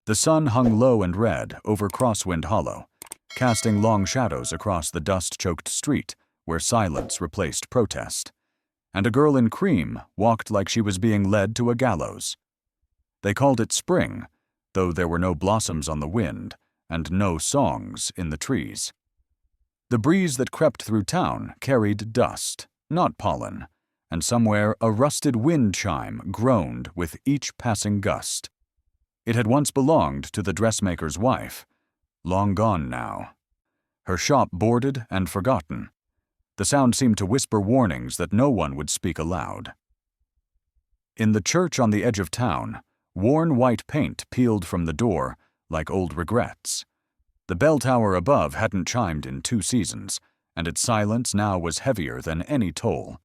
The sun hung low and red over Crosswind Hollow, casting long shadows across the dust-choked street where silence replaced protest, and a girl in cream walked like she was being led to a gallows. They called it spring, though there were no blossoms on the wind and no songs in the trees. The breeze that crept through town carried dust, not pollen, and somewhere a rusted wind chime groaned with each passing gust. It had once belonged to the dressmaker's wife, long gone now. Her shop boarded and forgotten. The sound seemed to whisper warnings that no one would speak aloud. In the church on the edge of town, worn white paint peeled from the door like old regrets. The bell tower above hadn't chimed in 2 seasons, and its silence now was heavier than any toll.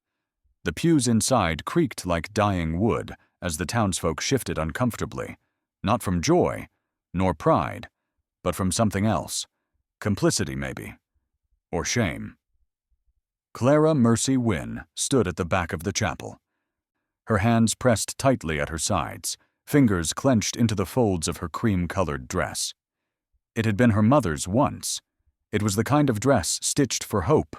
The pews inside creaked like dying wood as the townsfolk shifted uncomfortably, not from joy, nor pride, but from something else. Complicity, maybe. Or shame. Clara Mercy Wynne stood at the back of the chapel. Her hands pressed tightly at her sides, fingers clenched into the folds of her cream-colored dress. It had been her mother's once. It was the kind of dress stitched for hope,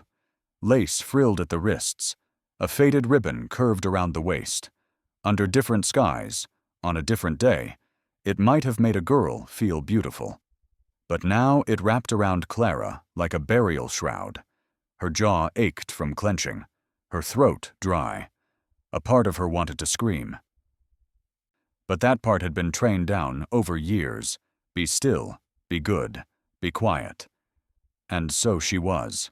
lace frilled at the wrists, a faded ribbon curved around the waist. Under different skies, on a different day, it might have made a girl feel beautiful. But now it wrapped around Clara like a burial shroud. Her jaw ached from clenching, her throat dry. A part of her wanted to scream. But that part had been trained down over years. Be still, be good, be quiet. And so she was.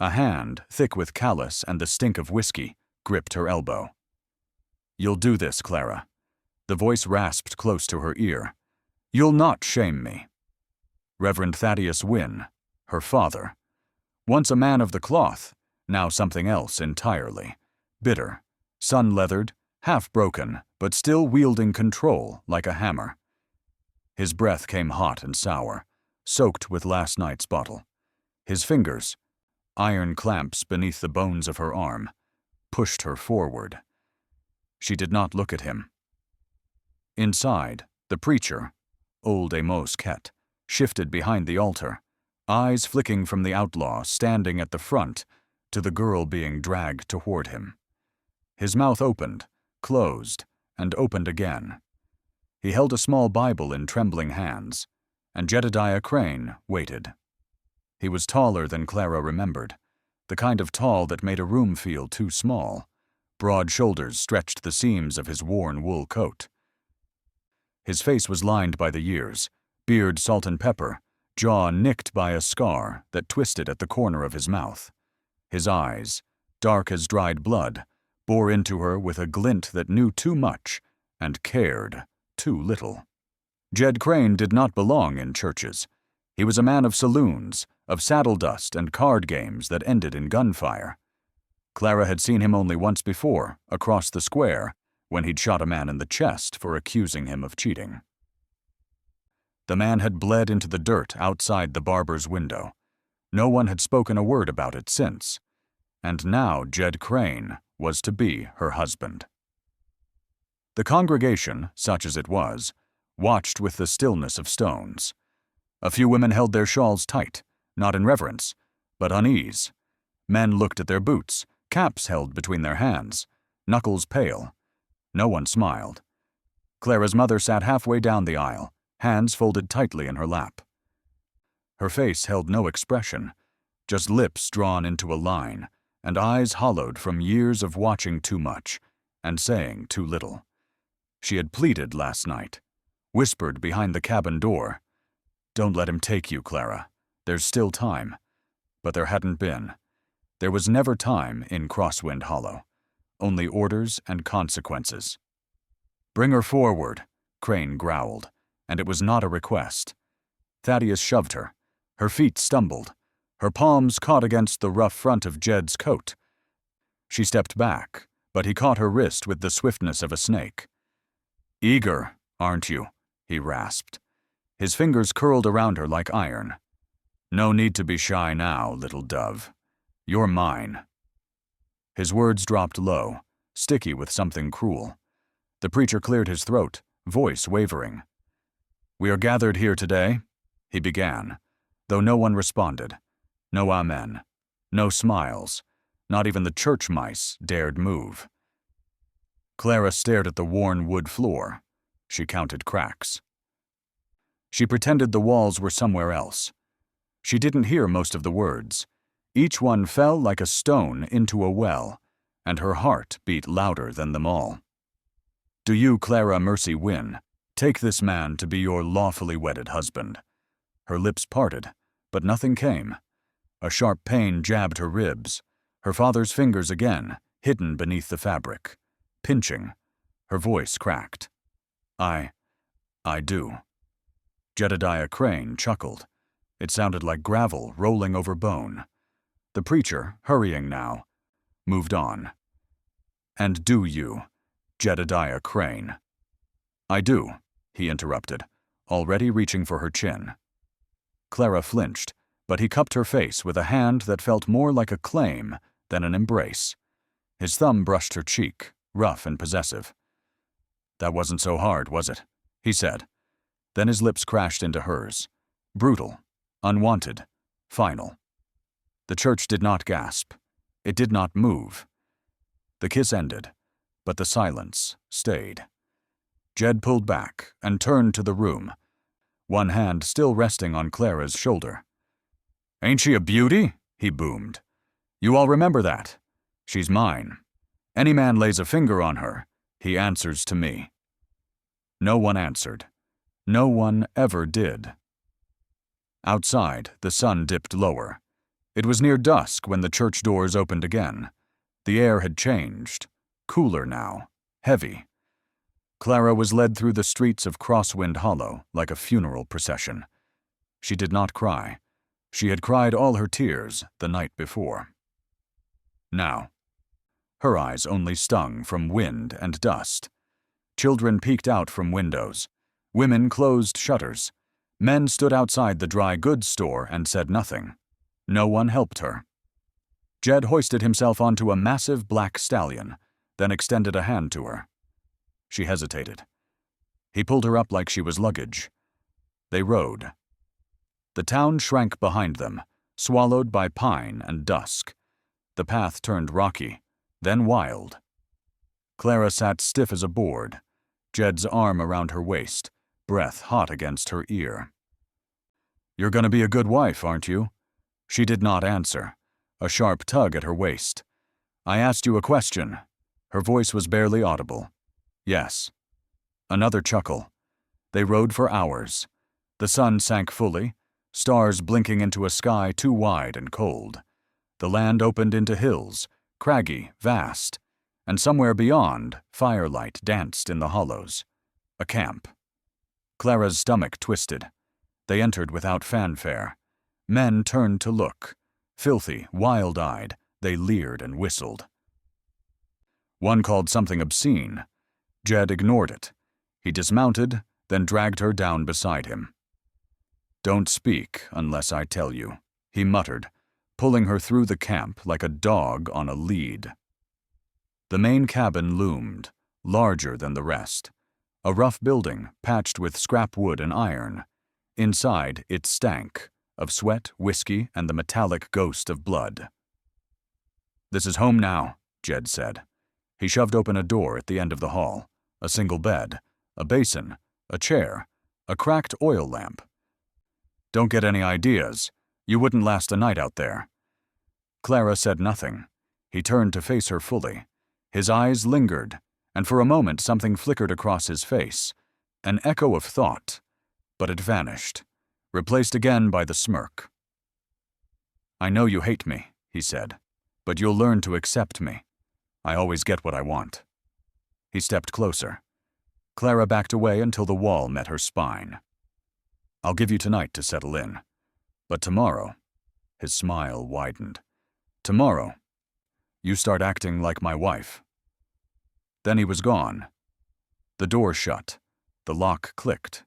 A hand, thick with callus and the stink of whiskey, gripped her elbow. "You'll do this, Clara." The voice rasped close to her ear. "You'll not shame me." Reverend Thaddeus Wynne, her father. Once a man of the cloth, now something else entirely. Bitter, sun-leathered, half-broken, but still wielding control like a hammer. His breath came hot and sour, soaked with last night's bottle. His fingers, iron clamps beneath the bones of her arm, pushed her forward. She did not look at him. Inside, the preacher, old Amos Ket, shifted behind the altar, eyes flicking from the outlaw standing at the front to the girl being dragged toward him. His mouth opened, closed, and opened again. He held a small Bible in trembling hands, and Jedediah Crane waited. He was taller than Clara remembered, the kind of tall that made a room feel too small. Broad shoulders stretched the seams of his worn wool coat. His face was lined by the years, beard salt and pepper, jaw nicked by a scar that twisted at the corner of his mouth. His eyes, dark as dried blood, bore into her with a glint that knew too much and cared too little. Jed Crane did not belong in churches. He was a man of saloons, of saddle dust and card games that ended in gunfire. Clara had seen him only once before, across the square, when he'd shot a man in the chest for accusing him of cheating. The man had bled into the dirt outside the barber's window. No one had spoken a word about it since. And now Jed Crane was to be her husband. The congregation, such as it was, watched with the stillness of stones. A few women held their shawls tight, not in reverence, but unease. Men looked at their boots, caps held between their hands, knuckles pale. No one smiled. Clara's mother sat halfway down the aisle, hands folded tightly in her lap. Her face held no expression, just lips drawn into a line, and eyes hollowed from years of watching too much and saying too little. She had pleaded last night, whispered behind the cabin door, "Don't let him take you, Clara. There's still time." But there hadn't been. There was never time in Crosswind Hollow, only orders and consequences. "Bring her forward," Crane growled, and it was not a request. Thaddeus shoved her. Her feet stumbled. Her palms caught against the rough front of Jed's coat. She stepped back, but he caught her wrist with the swiftness of a snake. "Eager, aren't you?" he rasped. His fingers curled around her like iron. "No need to be shy now, little dove. You're mine." His words dropped low, sticky with something cruel. The preacher cleared his throat, voice wavering. "We are gathered here today," he began, though no one responded. No amen. No smiles. Not even the church mice dared move. Clara stared at the worn wood floor. She counted cracks. She pretended the walls were somewhere else. She didn't hear most of the words. Each one fell like a stone into a well, and her heart beat louder than them all. "Do you, Clara Mercy Wynne, take this man to be your lawfully wedded husband?" Her lips parted, but nothing came. A sharp pain jabbed her ribs. Her father's fingers again, hidden beneath the fabric. Pinching. Her voice cracked. I do." Jedediah Crane chuckled. It sounded like gravel rolling over bone. The preacher, hurrying now, moved on. "And do you, Jedediah Crane?" "I do," he interrupted, already reaching for her chin. Clara flinched, but he cupped her face with a hand that felt more like a claim than an embrace. His thumb brushed her cheek, rough and possessive. "That wasn't so hard, was it?" he said. Then his lips crashed into hers. Brutal, unwanted, final. The church did not gasp. It did not move. The kiss ended, but the silence stayed. Jed pulled back and turned to the room, one hand still resting on Clara's shoulder. "Ain't she a beauty?" he boomed. "You all remember that? She's mine. Any man lays a finger on her, he answers to me." No one answered. No one ever did. Outside, the sun dipped lower. It was near dusk when the church doors opened again. The air had changed. Cooler now. Heavy. Clara was led through the streets of Crosswind Hollow like a funeral procession. She did not cry. She had cried all her tears the night before. Now, her eyes only stung from wind and dust. Children peeked out from windows. Women closed shutters. Men stood outside the dry goods store and said nothing. No one helped her. Jed hoisted himself onto a massive black stallion, then extended a hand to her. She hesitated. He pulled her up like she was luggage. They rode. The town shrank behind them, swallowed by pine and dusk. The path turned rocky, then wild. Clara sat stiff as a board, Jed's arm around her waist, breath hot against her ear. "You're going to be a good wife, aren't you?" She did not answer, a sharp tug at her waist. "I asked you a question." Her voice was barely audible. "Yes." Another chuckle. They rode for hours. The sun sank fully, stars blinking into a sky too wide and cold. The land opened into hills, craggy, vast, and somewhere beyond, firelight danced in the hollows. A camp. Clara's stomach twisted. They entered without fanfare. Men turned to look. Filthy, wild-eyed, they leered and whistled. One called something obscene. Jed ignored it. He dismounted, then dragged her down beside him. "Don't speak unless I tell you," he muttered, pulling her through the camp like a dog on a lead. The main cabin loomed, larger than the rest. A rough building, patched with scrap wood and iron. Inside, it stank, of sweat, whiskey, and the metallic ghost of blood. "This is home now," Jed said. He shoved open a door at the end of the hall. A single bed, a basin, a chair, a cracked oil lamp. "Don't get any ideas. You wouldn't last a night out there." Clara said nothing. He turned to face her fully. His eyes lingered, and for a moment something flickered across his face. An echo of thought, but it vanished, replaced again by the smirk. "I know you hate me," he said, "but you'll learn to accept me. I always get what I want." He stepped closer. Clara backed away until the wall met her spine. "I'll give you tonight to settle in. But tomorrow," his smile widened, "tomorrow, you start acting like my wife." Then he was gone. The door shut. The lock clicked.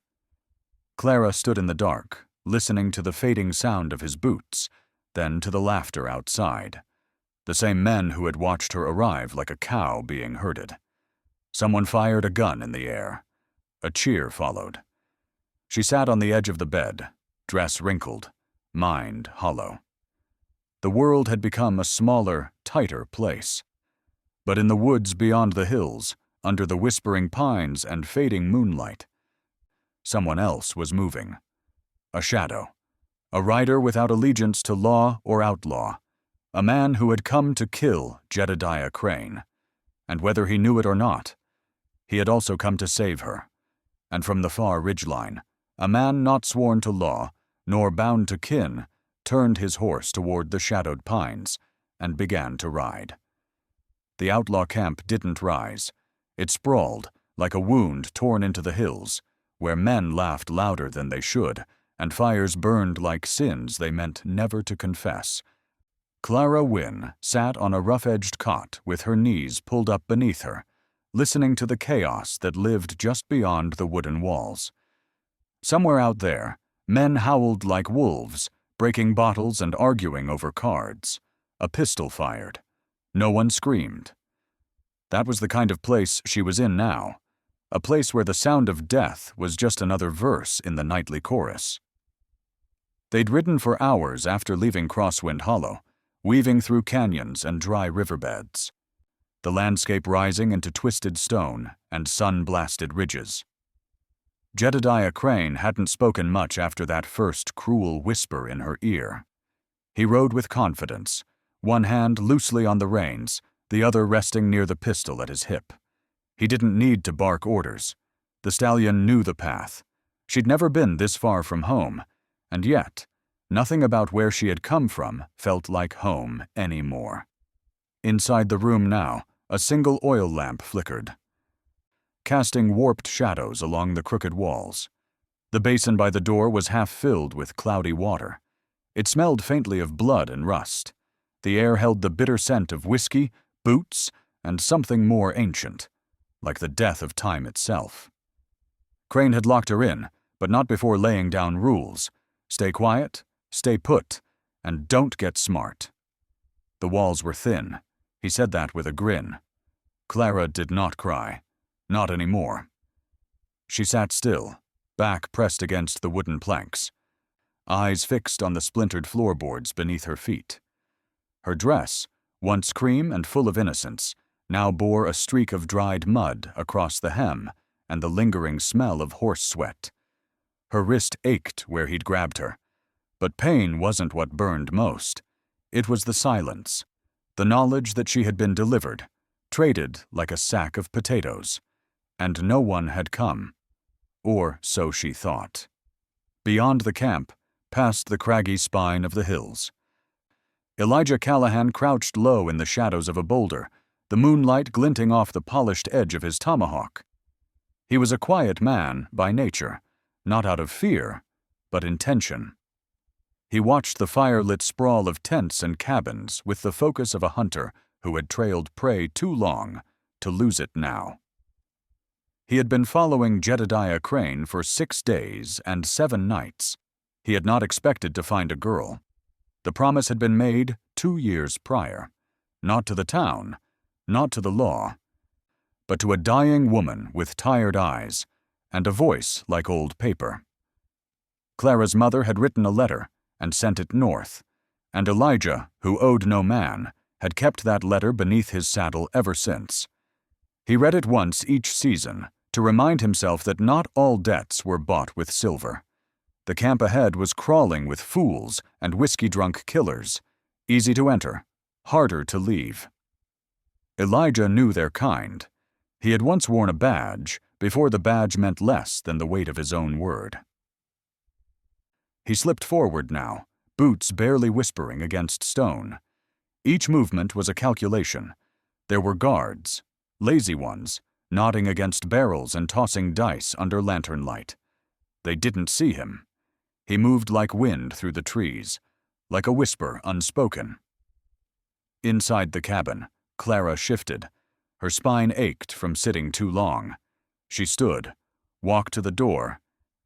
Clara stood in the dark, listening to the fading sound of his boots, then to the laughter outside. The same men who had watched her arrive like a cow being herded. Someone fired a gun in the air. A cheer followed. She sat on the edge of the bed, dress wrinkled, mind hollow. The world had become a smaller, tighter place. But in the woods beyond the hills, under the whispering pines and fading moonlight, someone else was moving. A shadow. A rider without allegiance to law or outlaw. A man who had come to kill Jedediah Crane. And whether he knew it or not, he had also come to save her. And from the far ridgeline, a man not sworn to law, nor bound to kin, turned his horse toward the shadowed pines and began to ride. The outlaw camp didn't rise. It sprawled, like a wound torn into the hills, where men laughed louder than they should, and fires burned like sins they meant never to confess. Clara Wynne sat on a rough-edged cot with her knees pulled up beneath her, listening to the chaos that lived just beyond the wooden walls. Somewhere out there, men howled like wolves, breaking bottles and arguing over cards. A pistol fired. No one screamed. That was the kind of place she was in now, a place where the sound of death was just another verse in the nightly chorus. They'd ridden for hours after leaving Crosswind Hollow, weaving through canyons and dry riverbeds, the landscape rising into twisted stone and sun-blasted ridges. Jedediah Crane hadn't spoken much after that first cruel whisper in her ear. He rode with confidence, one hand loosely on the reins, the other resting near the pistol at his hip. He didn't need to bark orders. The stallion knew the path. She'd never been this far from home, and yet, nothing about where she had come from felt like home anymore. Inside the room now, a single oil lamp flickered, casting warped shadows along the crooked walls. The basin by the door was half filled with cloudy water. It smelled faintly of blood and rust. The air held the bitter scent of whiskey, boots, and something more ancient, like the death of time itself. Crane had locked her in, but not before laying down rules. Stay quiet, stay put, and don't get smart. The walls were thin. He said that with a grin. Clara did not cry. Not anymore. She sat still, back pressed against the wooden planks, eyes fixed on the splintered floorboards beneath her feet. Her dress, once cream and full of innocence, now bore a streak of dried mud across the hem and the lingering smell of horse sweat. Her wrist ached where he'd grabbed her, but pain wasn't what burned most. It was the silence, the knowledge that she had been delivered, traded like a sack of potatoes, and no one had come, or so she thought. Beyond the camp, past the craggy spine of the hills, Elijah Callahan crouched low in the shadows of a boulder, the moonlight glinting off the polished edge of his tomahawk. He was a quiet man by nature, not out of fear, but intention. He watched the fire-lit sprawl of tents and cabins with the focus of a hunter who had trailed prey too long to lose it now. He had been following Jedediah Crane for 6 days and 7 nights. He had not expected to find a girl. The promise had been made 2 years prior, not to the town, not to the law, but to a dying woman with tired eyes and a voice like old paper. Clara's mother had written a letter and sent it north, and Elijah, who owed no man, had kept that letter beneath his saddle ever since. He read it once each season to remind himself that not all debts were bought with silver. The camp ahead was crawling with fools and whiskey-drunk killers, easy to enter, harder to leave. Elijah knew their kind. He had once worn a badge before the badge meant less than the weight of his own word. He slipped forward now, boots barely whispering against stone. Each movement was a calculation. There were guards, lazy ones, nodding against barrels and tossing dice under lantern light. They didn't see him. He moved like wind through the trees, like a whisper unspoken. Inside the cabin, Clara shifted. Her spine ached from sitting too long. She stood, walked to the door,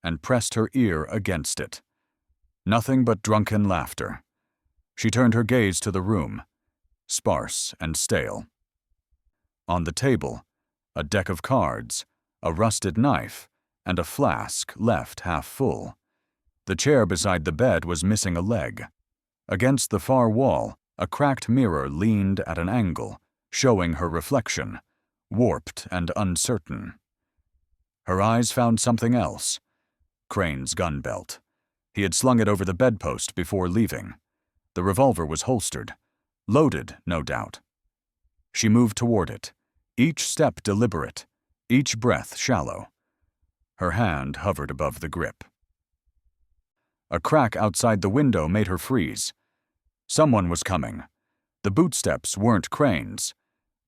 and pressed her ear against it. Nothing but drunken laughter. She turned her gaze to the room, sparse and stale. On the table, a deck of cards, a rusted knife, and a flask left half full. The chair beside the bed was missing a leg. Against the far wall, a cracked mirror leaned at an angle, showing her reflection, warped and uncertain. Her eyes found something else. Crane's gun belt. He had slung it over the bedpost before leaving. The revolver was holstered. Loaded, no doubt. She moved toward it, each step deliberate, each breath shallow. Her hand hovered above the grip. A crack outside the window made her freeze. Someone was coming. The bootsteps weren't Crane's.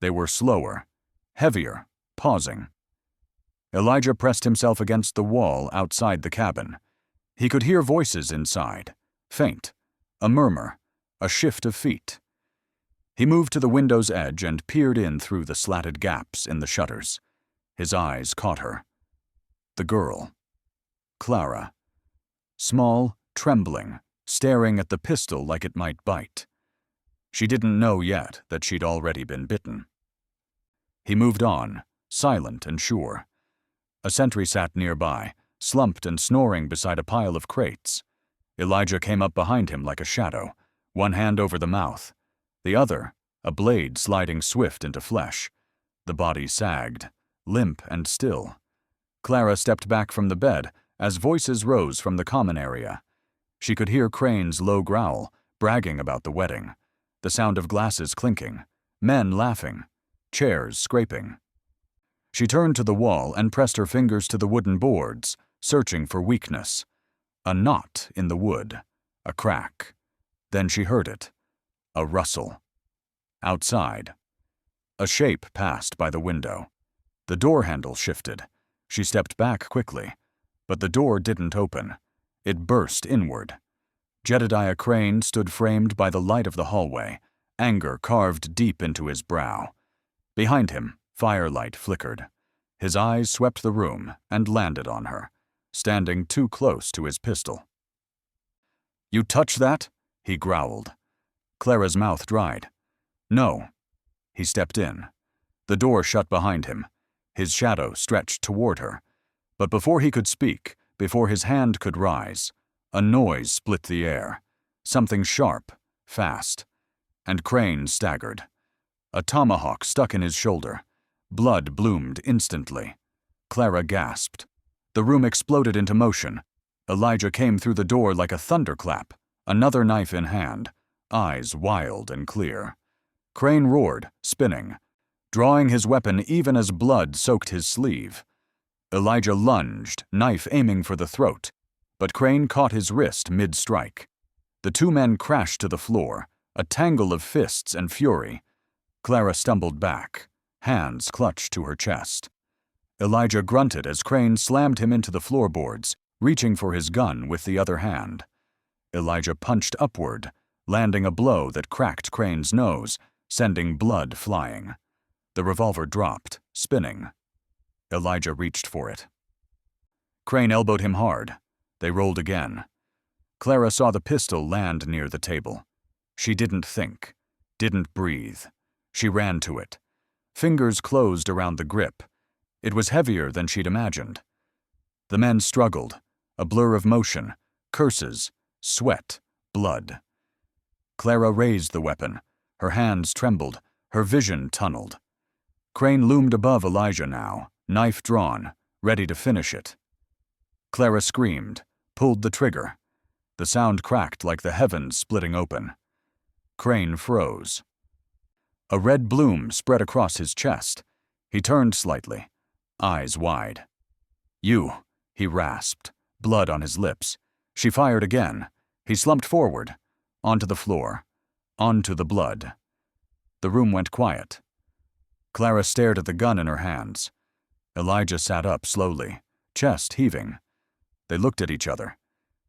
They were slower, heavier, pausing. Elijah pressed himself against the wall outside the cabin. He could hear voices inside, faint, a murmur, a shift of feet. He moved to the window's edge and peered in through the slatted gaps in the shutters. His eyes caught her. The girl. Clara. Small, trembling, staring at the pistol like it might bite. She didn't know yet that she'd already been bitten. He moved on, silent and sure. A sentry sat nearby, slumped and snoring beside a pile of crates. Elijah came up behind him like a shadow, one hand over the mouth, the other, a blade sliding swift into flesh. The body sagged, limp and still. Clara stepped back from the bed as voices rose from the common area. She could hear Crane's low growl, bragging about the wedding, the sound of glasses clinking, men laughing, chairs scraping. She turned to the wall and pressed her fingers to the wooden boards, searching for weakness. A knot in the wood, a crack. Then she heard it. A rustle. Outside. A shape passed by the window. The door handle shifted. She stepped back quickly, but the door didn't open. It burst inward. Jedediah Crane stood framed by the light of the hallway, anger carved deep into his brow. Behind him, firelight flickered. His eyes swept the room and landed on her, standing too close to his pistol. "You touch that?" he growled. Clara's mouth dried. "No." He stepped in. The door shut behind him. His shadow stretched toward her. But before he could speak, before his hand could rise, a noise split the air. Something sharp, fast. And Crane staggered. A tomahawk stuck in his shoulder. Blood bloomed instantly. Clara gasped. The room exploded into motion. Elijah came through the door like a thunderclap, another knife in hand, eyes wild and clear. Crane roared, spinning, drawing his weapon even as blood soaked his sleeve. Elijah lunged, knife aiming for the throat, but Crane caught his wrist mid-strike. The two men crashed to the floor, a tangle of fists and fury. Clara stumbled back, hands clutched to her chest. Elijah grunted as Crane slammed him into the floorboards, reaching for his gun with the other hand. Elijah punched upward, landing a blow that cracked Crane's nose, sending blood flying. The revolver dropped, spinning. Elijah reached for it. Crane elbowed him hard. They rolled again. Clara saw the pistol land near the table. She didn't think, didn't breathe. She ran to it. Fingers closed around the grip. It was heavier than she'd imagined. The men struggled, a blur of motion, curses, sweat, blood. Clara raised the weapon. Her hands trembled, her vision tunneled. Crane loomed above Elijah now, knife drawn, ready to finish it. Clara screamed, pulled the trigger. The sound cracked like the heavens splitting open. Crane froze. A red bloom spread across his chest. He turned slightly, eyes wide. "You," he rasped, blood on his lips. She fired again. He slumped forward, onto the floor, onto the blood. The room went quiet. Clara stared at the gun in her hands. Elijah sat up slowly, chest heaving. They looked at each other.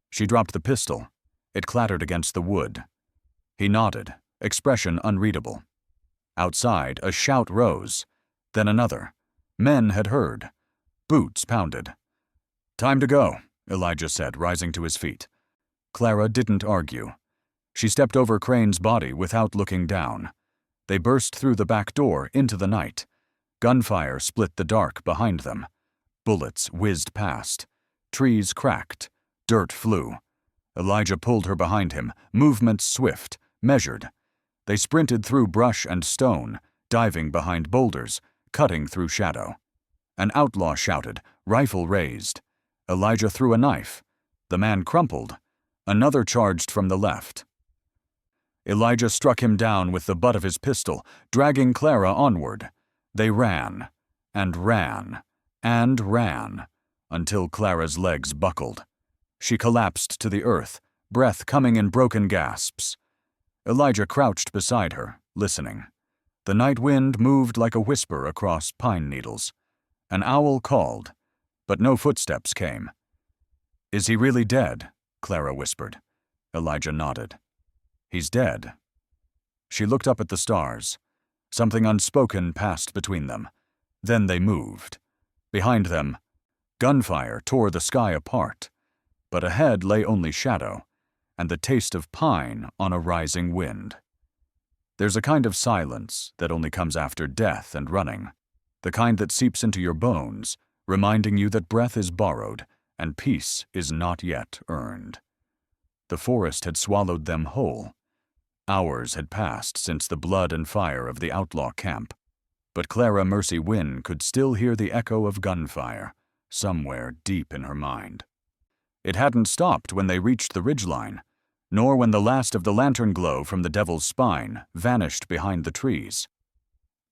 She dropped the pistol. It clattered against the wood. He nodded, expression unreadable. Outside, a shout rose, then another. Men had heard. Boots pounded. "Time to go," Elijah said, rising to his feet. Clara didn't argue. She stepped over Crane's body without looking down. They burst through the back door into the night. Gunfire split the dark behind them. Bullets whizzed past. Trees cracked. Dirt flew. Elijah pulled her behind him, movements swift, measured. They sprinted through brush and stone, diving behind boulders, cutting through shadow. An outlaw shouted, rifle raised. Elijah threw a knife. The man crumpled. Another charged from the left. Elijah struck him down with the butt of his pistol, dragging Clara onward. They ran, and ran, and ran, until Clara's legs buckled. She collapsed to the earth, breath coming in broken gasps. Elijah crouched beside her, listening. The night wind moved like a whisper across pine needles. An owl called, but no footsteps came. "Is he really dead?" Clara whispered. Elijah nodded. "He's dead." She looked up at the stars. Something unspoken passed between them. Then they moved. Behind them, gunfire tore the sky apart. But ahead lay only shadow, and the taste of pine on a rising wind. There's a kind of silence that only comes after death and running, the kind that seeps into your bones, reminding you that breath is borrowed and peace is not yet earned. The forest had swallowed them whole. Hours had passed since the blood and fire of the outlaw camp, but Clara Mercy Wynne could still hear the echo of gunfire, somewhere deep in her mind. It hadn't stopped when they reached the ridgeline, nor when the last of the lantern glow from the devil's spine vanished behind the trees.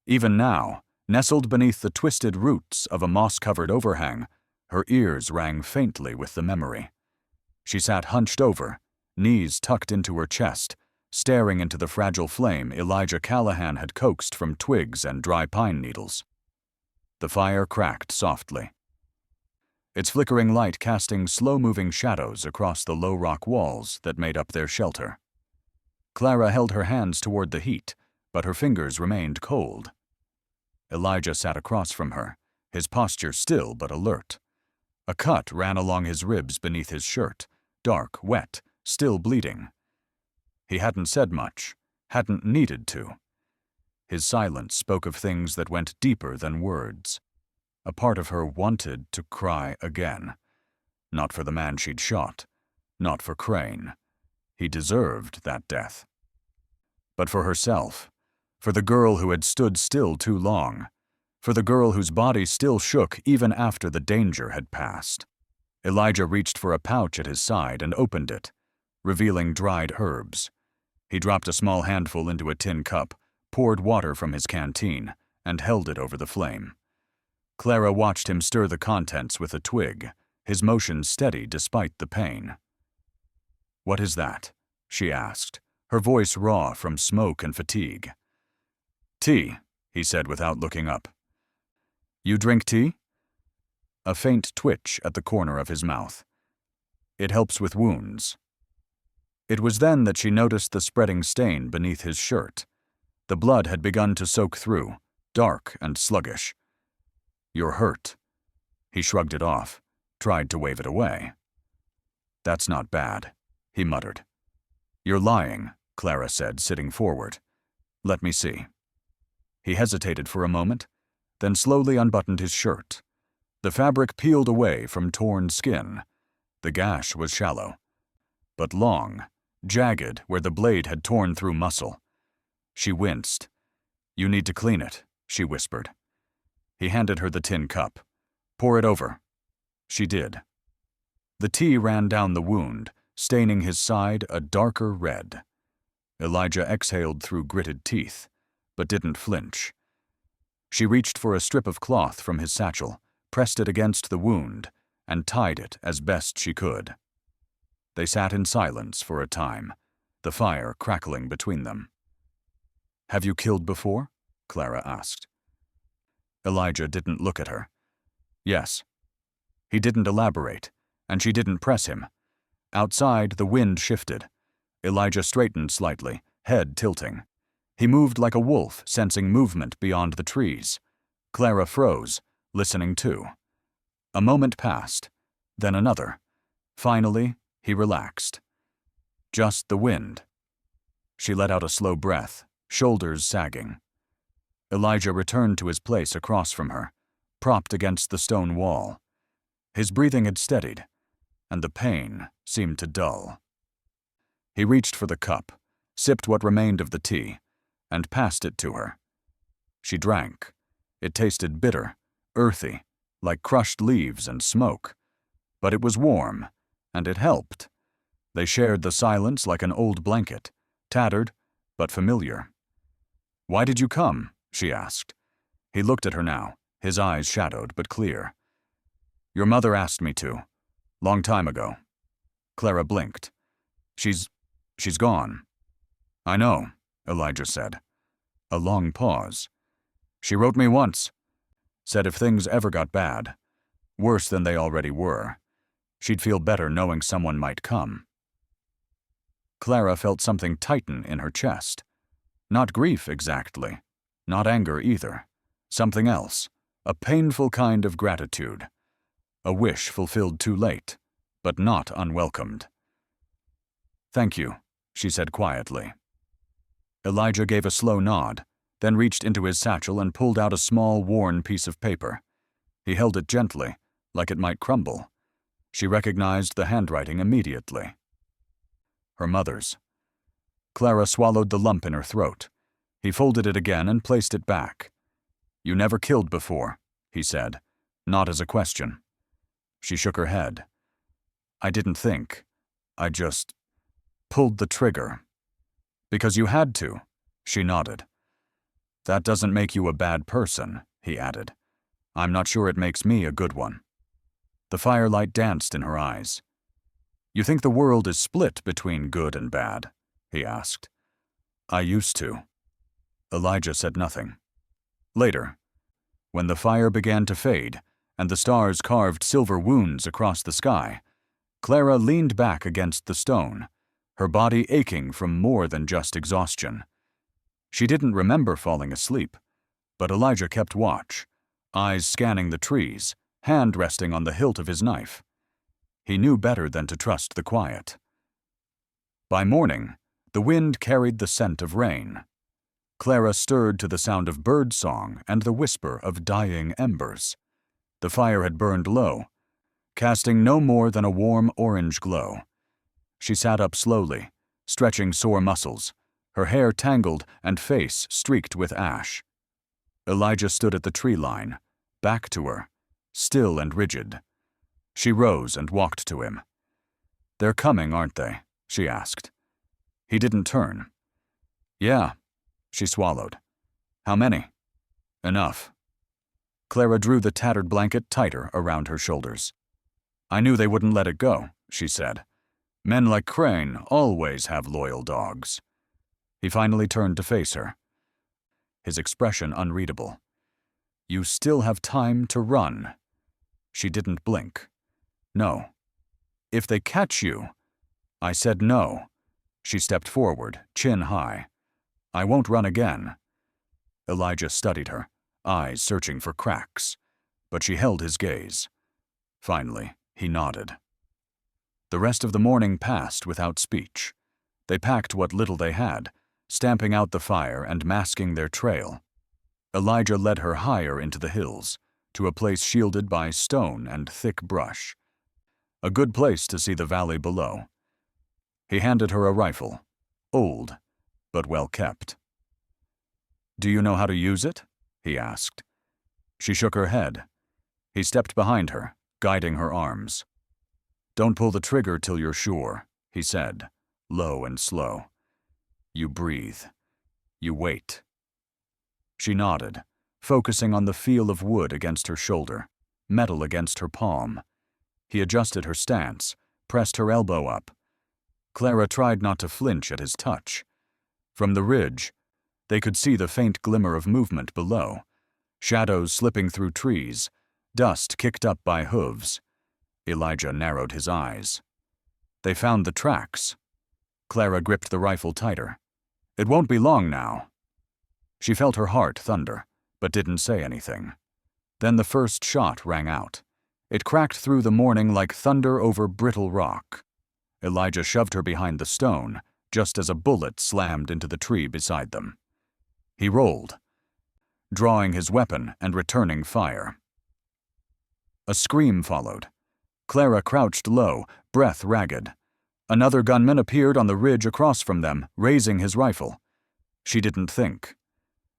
Even now, nestled beneath the twisted roots of a moss-covered overhang, her ears rang faintly with the memory. She sat hunched over, knees tucked into her chest, staring into the fragile flame Elijah Callahan had coaxed from twigs and dry pine needles. The fire cracked softly, its flickering light casting slow-moving shadows across the low rock walls that made up their shelter. Clara held her hands toward the heat, but her fingers remained cold. Elijah sat across from her, his posture still but alert. A cut ran along his ribs beneath his shirt, dark, wet, still bleeding. He hadn't said much, hadn't needed to. His silence spoke of things that went deeper than words. A part of her wanted to cry again. Not for the man she'd shot, not for Crane. He deserved that death. But for herself, for the girl who had stood still too long, for the girl whose body still shook even after the danger had passed. Elijah reached for a pouch at his side and opened it, revealing dried herbs. He dropped a small handful into a tin cup, poured water from his canteen, and held it over the flame. Clara watched him stir the contents with a twig, his motion steady despite the pain. "What is that?" she asked, her voice raw from smoke and fatigue. "Tea," he said without looking up. "You drink tea?" A faint twitch at the corner of his mouth. "It helps with wounds." It was then that she noticed the spreading stain beneath his shirt. The blood had begun to soak through, dark and sluggish. "You're hurt." He shrugged it off, tried to wave it away. "That's not bad," he muttered. "You're lying," Clara said, sitting forward. "Let me see." He hesitated for a moment, then slowly unbuttoned his shirt. The fabric peeled away from torn skin. The gash was shallow, but long, jagged where the blade had torn through muscle. She winced. "You need to clean it," she whispered. He handed her the tin cup. "Pour it over." She did. The tea ran down the wound, staining his side a darker red. Elijah exhaled through gritted teeth, but didn't flinch. She reached for a strip of cloth from his satchel, pressed it against the wound, and tied it as best she could. They sat in silence for a time, the fire crackling between them. "Have you killed before?" Clara asked. Elijah didn't look at her. "Yes." He didn't elaborate, and she didn't press him. Outside, the wind shifted. Elijah straightened slightly, head tilting. He moved like a wolf, sensing movement beyond the trees. Clara froze, listening too. A moment passed, then another. Finally, he relaxed. Just the wind. She let out a slow breath, shoulders sagging. Elijah returned to his place across from her, propped against the stone wall, His breathing had steadied, and the pain seemed to dull. He reached for the cup, sipped what remained of the tea, and passed it to her. She drank. It tasted bitter, earthy, like crushed leaves and smoke. But it was warm, and it helped. They shared the silence like an old blanket, tattered but familiar. "Why did you come?" she asked. He looked at her now, his eyes shadowed but clear. "Your mother asked me to. Long time ago." Clara blinked. She's gone." "I know," Elijah said. A long pause. "She wrote me once. Said if things ever got bad, worse than they already were, she'd feel better knowing someone might come." Clara felt something tighten in her chest. Not grief exactly, not anger either. Something else, a painful kind of gratitude. A wish fulfilled too late, but not unwelcomed. "Thank you," she said quietly. Elijah gave a slow nod, then reached into his satchel and pulled out a small, worn piece of paper. He held it gently, like it might crumble. She recognized the handwriting immediately. Her mother's. Clara swallowed the lump in her throat. He folded it again and placed it back. "You never killed before," he said, not as a question. She shook her head. "I didn't think. I just pulled the trigger." "Because you had to," she nodded. "That doesn't make you a bad person," he added. "I'm not sure it makes me a good one." The firelight danced in her eyes. "You think the world is split between good and bad?" he asked. "I used to." Elijah said nothing. Later, when the fire began to fade and the stars carved silver wounds across the sky, Clara leaned back against the stone, her body aching from more than just exhaustion. She didn't remember falling asleep, but Elijah kept watch, eyes scanning the trees, hand resting on the hilt of his knife. He knew better than to trust the quiet. By morning, the wind carried the scent of rain. Clara stirred to the sound of bird song and the whisper of dying embers. The fire had burned low, casting no more than a warm orange glow. She sat up slowly, stretching sore muscles, her hair tangled and face streaked with ash. Elijah stood at the tree line, back to her, still and rigid. She rose and walked to him. "They're coming, aren't they?" she asked. He didn't turn. "Yeah," she swallowed. "How many?" "Enough." Clara drew the tattered blanket tighter around her shoulders. "I knew they wouldn't let it go," she said. "Men like Crane always have loyal dogs." He finally turned to face her, his expression unreadable. "You still have time to run." She didn't blink. "No." "If they catch you." I said no. She stepped forward, chin high. "I won't run again." Elijah studied her, eyes searching for cracks, but she held his gaze. Finally, he nodded. The rest of the morning passed without speech. They packed what little they had, stamping out the fire and masking their trail. Elijah led her higher into the hills, to a place shielded by stone and thick brush. A good place to see the valley below. He handed her a rifle, old, but well kept. "Do you know how to use it?" he asked. She shook her head. He stepped behind her, guiding her arms. "Don't pull the trigger till you're sure," he said, low and slow. "You breathe. You wait." She nodded, focusing on the feel of wood against her shoulder, metal against her palm. He adjusted her stance, pressed her elbow up. Clara tried not to flinch at his touch. From the ridge, they could see the faint glimmer of movement below, shadows slipping through trees, dust kicked up by hooves. Elijah narrowed his eyes. They found the tracks. Clara gripped the rifle tighter. "It won't be long now." She felt her heart thunder, but didn't say anything. Then the first shot rang out. It cracked through the morning like thunder over brittle rock. Elijah shoved her behind the stone, just as a bullet slammed into the tree beside them. He rolled, drawing his weapon and returning fire. A scream followed, Clara crouched low, breath ragged. Another gunman appeared on the ridge across from them, raising his rifle. She didn't think.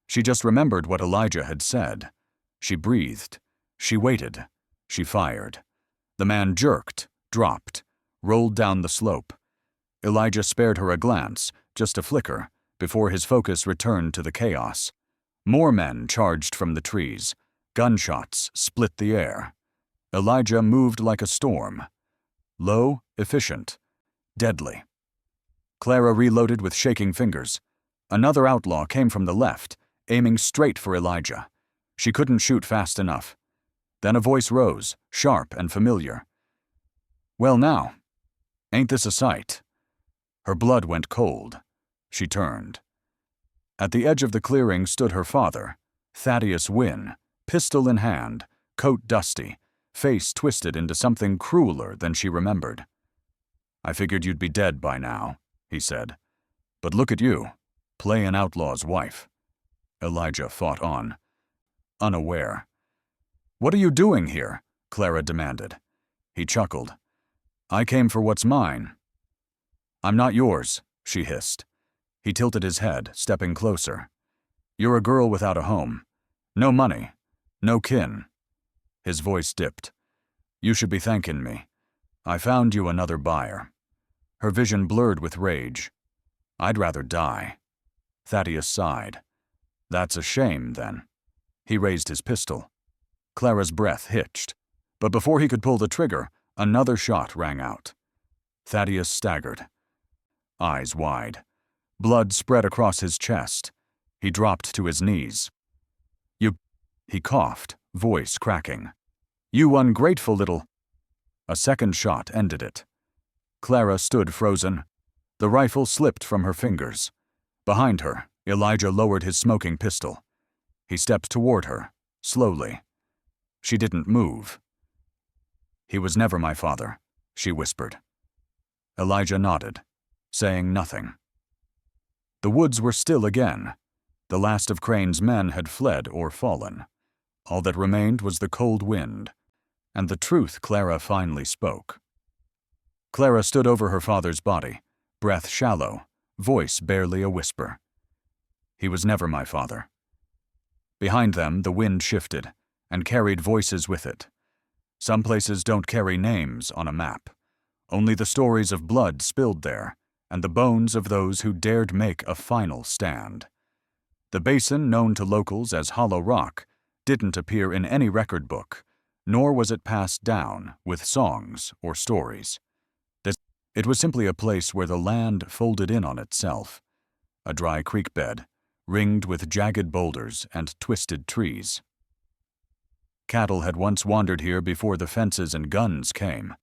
She just remembered what Elijah had said. She breathed. She waited. She fired. The man jerked, dropped, rolled down the slope. Elijah spared her a glance, just a flicker, before his focus returned to the chaos. More men charged from the trees. Gunshots split the air. Elijah moved like a storm. Low, efficient, deadly. Clara reloaded with shaking fingers. Another outlaw came from the left, aiming straight for Elijah. She couldn't shoot fast enough. Then a voice rose, sharp and familiar. "Well now, ain't this a sight?" Her blood went cold. She turned. At the edge of the clearing stood her father, Thaddeus Wynne, pistol in hand, coat dusty, face twisted into something crueler than she remembered. "I figured you'd be dead by now," he said. "But look at you, play an outlaw's wife." Elijah fought on, unaware. "What are you doing here?" Clara demanded. He chuckled. "I came for what's mine." "I'm not yours," she hissed. He tilted his head, stepping closer. "You're a girl without a home. No money. No kin." His voice dipped. "You should be thanking me. I found you another buyer." Her vision blurred with rage. "I'd rather die." Thaddeus sighed. "That's a shame, then." He raised his pistol. Clara's breath hitched. But before he could pull the trigger, another shot rang out. Thaddeus staggered. Eyes wide. Blood spread across his chest. He dropped to his knees. "You—" He coughed, voice cracking. "You ungrateful little—" A second shot ended it. Clara stood frozen. The rifle slipped from her fingers. Behind her, Elijah lowered his smoking pistol. He stepped toward her, slowly. She didn't move. "He was never my father," she whispered. Elijah nodded, saying nothing. The woods were still again. The last of Crane's men had fled or fallen. All that remained was the cold wind, and the truth Clara finally spoke. Clara stood over her father's body, breath shallow, voice barely a whisper. "He was never my father." Behind them, the wind shifted, and carried voices with it. Some places don't carry names on a map. Only the stories of blood spilled there, and the bones of those who dared make a final stand. The basin, known to locals as Hollow Rock, didn't appear in any record book, nor was it passed down with songs or stories. It was simply a place where the land folded in on itself, a dry creek bed, ringed with jagged boulders and twisted trees. Cattle had once wandered here before the fences and guns came.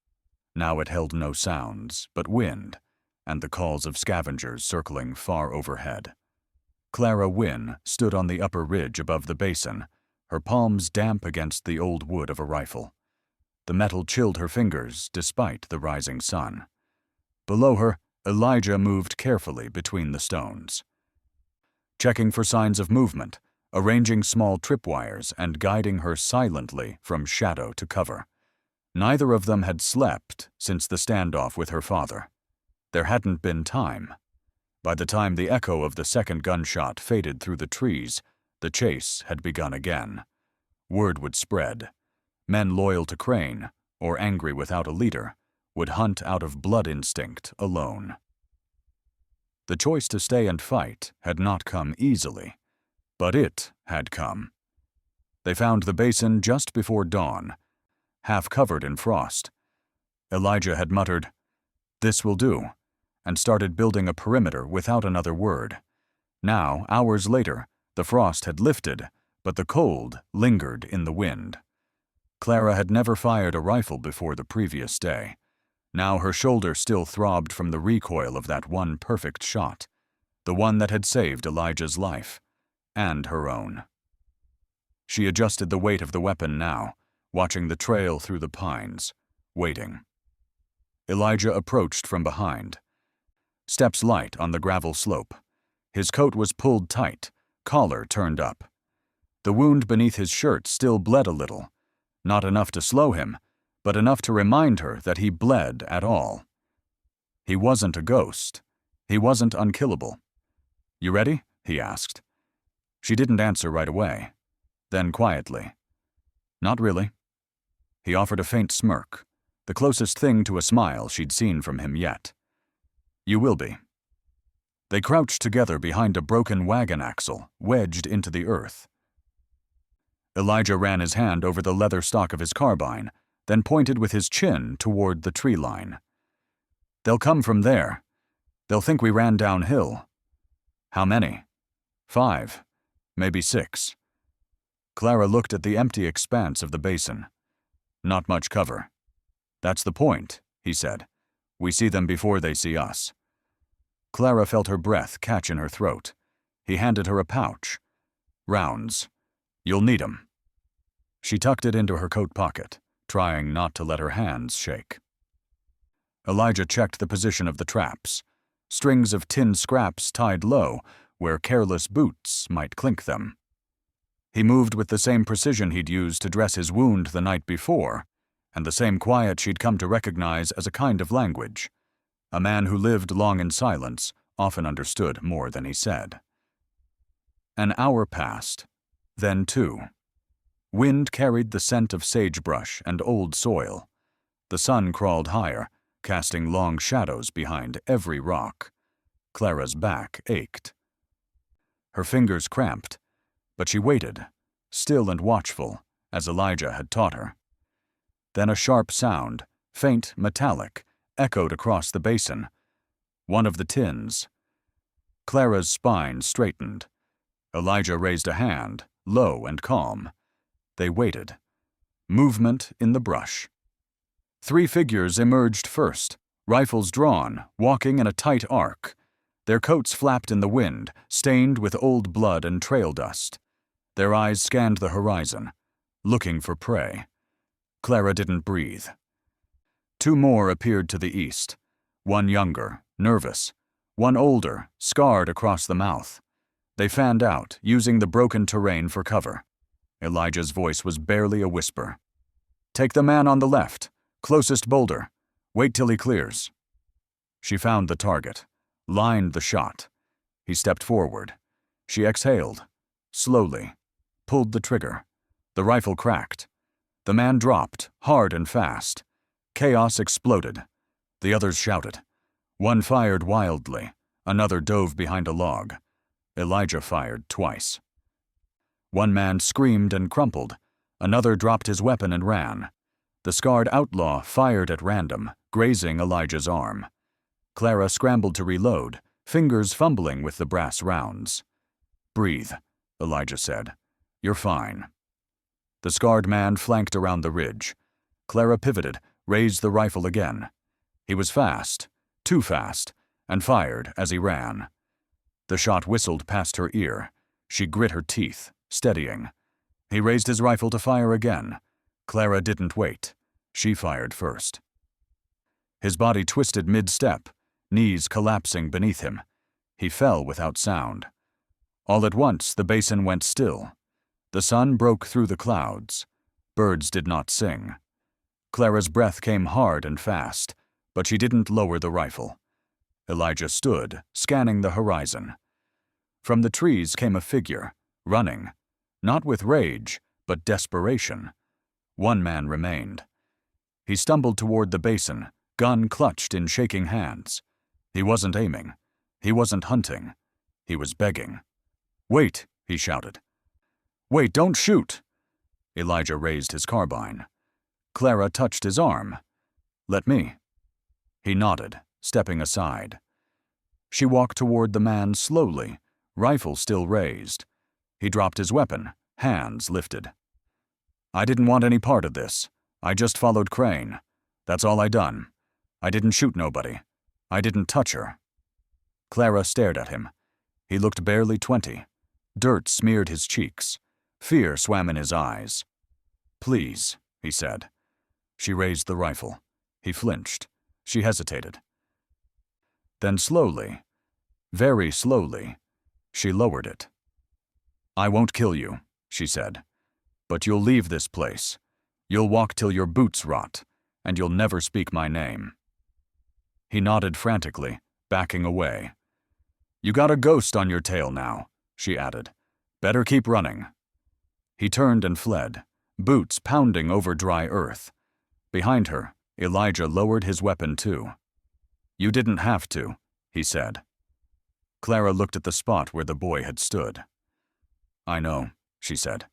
Now it held no sounds but wind and the calls of scavengers circling far overhead. Clara Wynne stood on the upper ridge above the basin, her palms damp against the old wood of a rifle. The metal chilled her fingers despite the rising sun. Below her, Elijah moved carefully between the stones, checking for signs of movement, arranging small tripwires and guiding her silently from shadow to cover. Neither of them had slept since the standoff with her father. There hadn't been time. By the time the echo of the second gunshot faded through the trees, the chase had begun again. Word would spread. Men loyal to Crane, or angry without a leader, would hunt out of blood instinct alone. The choice to stay and fight had not come easily, but it had come. They found the basin just before dawn, half covered in frost. Elijah had muttered, "This will do," and started building a perimeter without another word. Now, hours later, the frost had lifted, but the cold lingered in the wind. Clara had never fired a rifle before the previous day. Now her shoulder still throbbed from the recoil of that one perfect shot, the one that had saved Elijah's life, and her own. She adjusted the weight of the weapon now, watching the trail through the pines, waiting. Elijah approached from behind. Steps light on the gravel slope. His coat was pulled tight, collar turned up. The wound beneath his shirt still bled a little, not enough to slow him, but enough to remind her that he bled at all. He wasn't a ghost. He wasn't unkillable. "You ready?" he asked. She didn't answer right away. Then quietly, "Not really." He offered a faint smirk, the closest thing to a smile she'd seen from him yet. "You will be." They crouched together behind a broken wagon axle, wedged into the earth. Elijah ran his hand over the leather stock of his carbine, then pointed with his chin toward the tree line. "They'll come from there. They'll think we ran downhill." "How many?" "5, maybe 6. Clara looked at the empty expanse of the basin. "Not much cover." "That's the point," he said. "We see them before they see us." Clara felt her breath catch in her throat. He handed her a pouch. "Rounds. You'll need 'em." She tucked it into her coat pocket, trying not to let her hands shake. Elijah checked the position of the traps. Strings of tin scraps tied low, where careless boots might clink them. He moved with the same precision he'd used to dress his wound the night before, and the same quiet she'd come to recognize as a kind of language. A man who lived long in silence often understood more than he said. An hour passed, then 2. Wind carried the scent of sagebrush and old soil. The sun crawled higher, casting long shadows behind every rock. Clara's back ached. Her fingers cramped, but she waited, still and watchful, as Elijah had taught her. Then a sharp sound, faint, metallic, echoed across the basin. One of the tins. Clara's spine straightened. Elijah raised a hand, low and calm. They waited. Movement in the brush. 3 figures emerged first, rifles drawn, walking in a tight arc. Their coats flapped in the wind, stained with old blood and trail dust. Their eyes scanned the horizon, looking for prey. Clara didn't breathe. 2 more appeared to the east. One younger, nervous. One older, scarred across the mouth. They fanned out, using the broken terrain for cover. Elijah's voice was barely a whisper. "Take the man on the left, closest boulder. Wait till he clears." She found the target, lined the shot. He stepped forward. She exhaled, slowly, pulled the trigger. The rifle cracked. The man dropped, hard and fast. Chaos exploded. The others shouted. One fired wildly. Another dove behind a log. Elijah fired twice. One man screamed and crumpled. Another dropped his weapon and ran. The scarred outlaw fired at random, grazing Elijah's arm. Clara scrambled to reload, fingers fumbling with the brass rounds. "Breathe," Elijah said. "You're fine." The scarred man flanked around the ridge. Clara pivoted, raised the rifle again. He was fast, too fast, and fired as he ran. The shot whistled past her ear. She grit her teeth, steadying. He raised his rifle to fire again. Clara didn't wait. She fired first. His body twisted mid-step, knees collapsing beneath him. He fell without sound. All at once, the basin went still. The sun broke through the clouds. Birds did not sing. Clara's breath came hard and fast, but she didn't lower the rifle. Elijah stood, scanning the horizon. From the trees came a figure, running, not with rage, but desperation. One man remained. He stumbled toward the basin, gun clutched in shaking hands. He wasn't aiming. He wasn't hunting. He was begging. "Wait," he shouted. "Wait, don't shoot!" Elijah raised his carbine. Clara touched his arm. "Let me." He nodded, stepping aside. She walked toward the man slowly, rifle still raised. He dropped his weapon, hands lifted. "I didn't want any part of this. I just followed Crane. That's all I done. I didn't shoot nobody. I didn't touch her." Clara stared at him. He looked barely 20. Dirt smeared his cheeks. Fear swam in his eyes. "Please," he said. She raised the rifle. He flinched. She hesitated. Then slowly, very slowly, she lowered it. "I won't kill you," she said. "But you'll leave this place. You'll walk till your boots rot. and you'll never speak my name." He nodded frantically, backing away. "You got a ghost on your tail now," she added. "Better keep running." He turned and fled, boots pounding over dry earth. Behind her, Elijah lowered his weapon too. "You didn't have to," he said. Clara looked at the spot where the boy had stood. "I know," she said.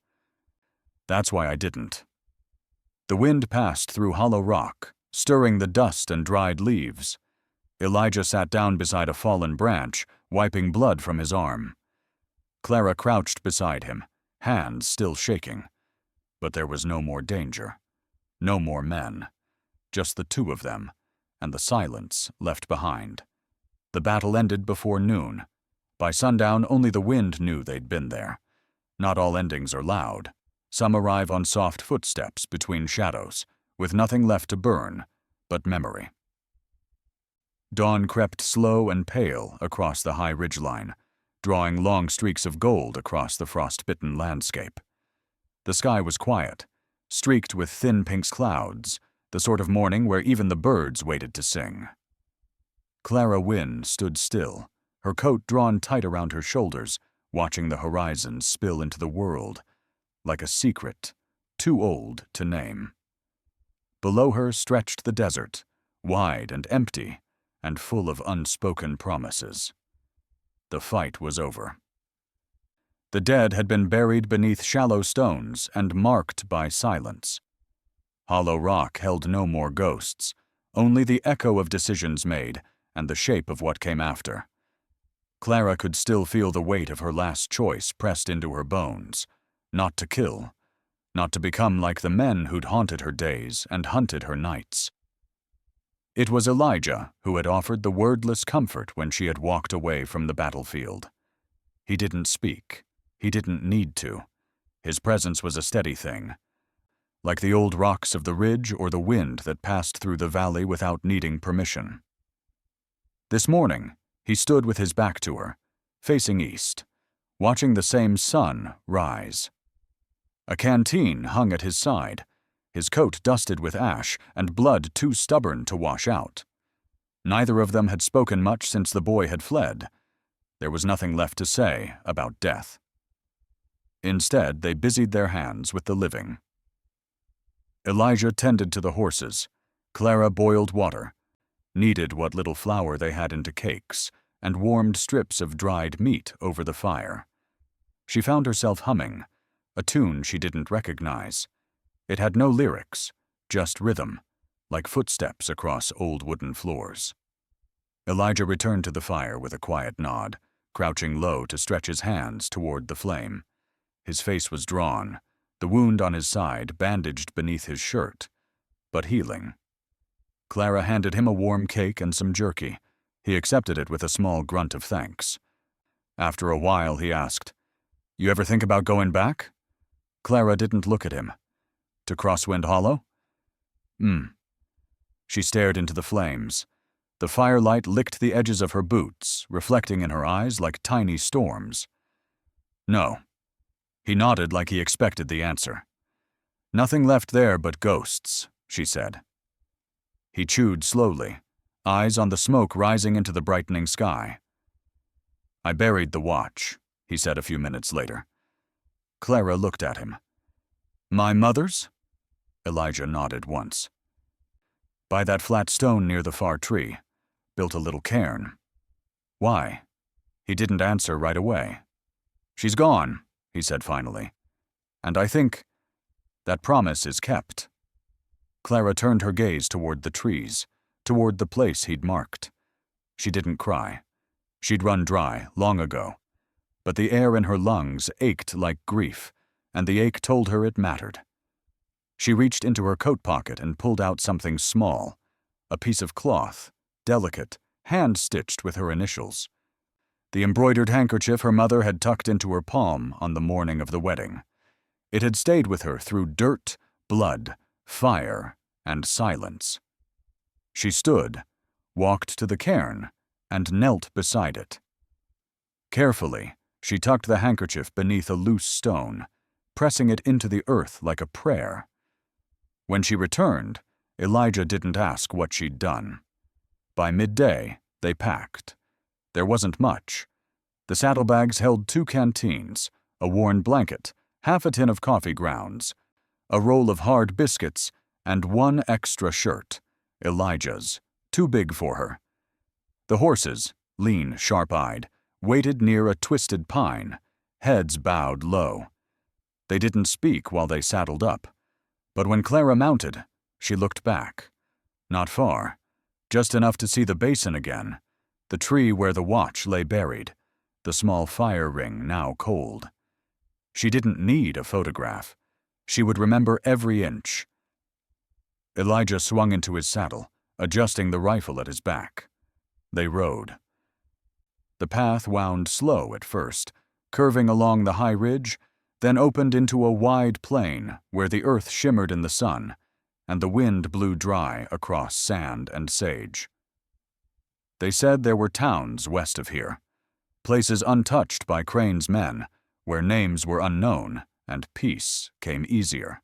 "That's why I didn't." The wind passed through hollow rock, stirring the dust and dried leaves. Elijah sat down beside a fallen branch, wiping blood from his arm. Clara crouched beside him, hands still shaking. But there was no more danger. No more men. Just the two of them, and the silence left behind. The battle ended before noon. By sundown, only the wind knew they'd been there. Not all endings are loud. Some arrive on soft footsteps between shadows, with nothing left to burn but memory. Dawn crept slow and pale across the high ridgeline, drawing long streaks of gold across the frost-bitten landscape. The sky was quiet, streaked with thin pink clouds, the sort of morning where even the birds waited to sing. Clara Wynne stood still, her coat drawn tight around her shoulders, watching the horizon spill into the world, like a secret, too old to name. Below her stretched the desert, wide and empty, and full of unspoken promises. The fight was over. The dead had been buried beneath shallow stones and marked by silence. Hollow rock held no more ghosts, only the echo of decisions made and the shape of what came after. Clara could still feel the weight of her last choice pressed into her bones, not to kill, not to become like the men who'd haunted her days and hunted her nights. It was Elijah who had offered the wordless comfort when she had walked away from the battlefield. He didn't speak. He didn't need to. His presence was a steady thing, like the old rocks of the ridge or the wind that passed through the valley without needing permission. This morning, he stood with his back to her, facing east, watching the same sun rise. A canteen hung at his side, his coat dusted with ash and blood too stubborn to wash out. Neither of them had spoken much since the boy had fled. There was nothing left to say about death. Instead, they busied their hands with the living. Elijah tended to the horses. Clara boiled water, kneaded what little flour they had into cakes, and warmed strips of dried meat over the fire. She found herself humming, a tune she didn't recognize. It had no lyrics, just rhythm, like footsteps across old wooden floors. Elijah returned to the fire with a quiet nod, crouching low to stretch his hands toward the flame. His face was drawn, the wound on his side bandaged beneath his shirt, but healing. Clara handed him a warm cake and some jerky. He accepted it with a small grunt of thanks. After a while, he asked, "You ever think about going back?" Clara didn't look at him. "To Crosswind Hollow?" She stared into the flames. The firelight licked the edges of her boots, reflecting in her eyes like tiny storms. "No." He nodded like he expected the answer. "Nothing left there but ghosts," she said. He chewed slowly, eyes on the smoke rising into the brightening sky. "I buried the watch," he said a few minutes later. Clara looked at him. "My mother's?" Elijah nodded once. "By that flat stone near the far tree. Built a little cairn." "Why?" He didn't answer right away. "She's gone," he said finally. "And I think that promise is kept." Clara turned her gaze toward the trees, toward the place he'd marked. She didn't cry. She'd run dry long ago. But the air in her lungs ached like grief, and the ache told her it mattered. She reached into her coat pocket and pulled out something small, a piece of cloth, delicate, hand-stitched with her initials. The embroidered handkerchief her mother had tucked into her palm on the morning of the wedding. It had stayed with her through dirt, blood, fire, and silence. She stood, walked to the cairn, and knelt beside it. Carefully, she tucked the handkerchief beneath a loose stone, pressing it into the earth like a prayer. When she returned, Elijah didn't ask what she'd done. By midday, they packed. There wasn't much. The saddlebags held 2 canteens, a worn blanket, half a tin of coffee grounds, a roll of hard biscuits, and 1 extra shirt, Elijah's, too big for her. The horses, lean, sharp-eyed, waited near a twisted pine, heads bowed low. They didn't speak while they saddled up, but when Clara mounted, she looked back. Not far, just enough to see the basin again, the tree where the watch lay buried, the small fire ring now cold. She didn't need a photograph. She would remember every inch. Elijah swung into his saddle, adjusting the rifle at his back. They rode. The path wound slow at first, curving along the high ridge, then opened into a wide plain where the earth shimmered in the sun, and the wind blew dry across sand and sage. They said there were towns west of here, places untouched by Crane's men, where names were unknown and peace came easier.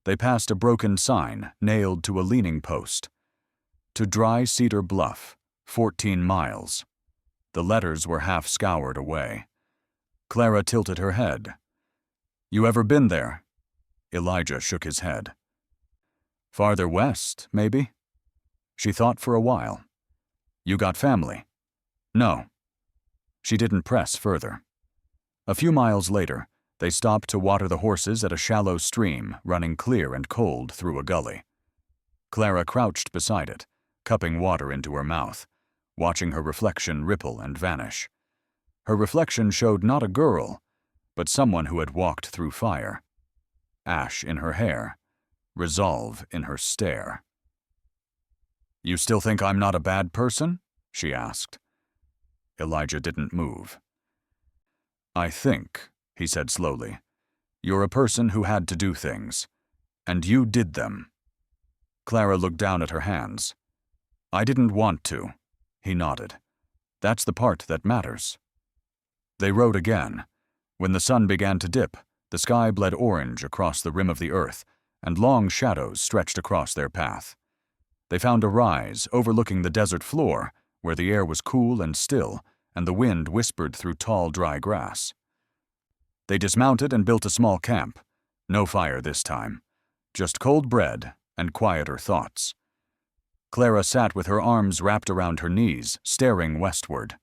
They passed a broken sign nailed to a leaning post. To Dry Cedar Bluff, 14 miles. The letters were half scoured away. Clara tilted her head. You ever been there? Elijah shook his head. Farther west, maybe? She thought for a while. You got family? No. She didn't press further. A few miles later, they stopped to water the horses at a shallow stream running clear and cold through a gully. Clara crouched beside it, cupping water into her mouth, watching her reflection ripple and vanish. Her reflection showed not a girl, but someone who had walked through fire. Ash in her hair, resolve in her stare. You still think I'm not a bad person? She asked. Elijah didn't move. I think, he said slowly, you're a person who had to do things, and you did them. Clara looked down at her hands. I didn't want to, he nodded. That's the part that matters. They rode again. When the sun began to dip, the sky bled orange across the rim of the earth, and long shadows stretched across their path. They found a rise overlooking the desert floor, where the air was cool and still, and the wind whispered through tall, dry grass. They dismounted and built a small camp. No fire this time. Just cold bread and quieter thoughts. Clara sat with her arms wrapped around her knees, staring westward.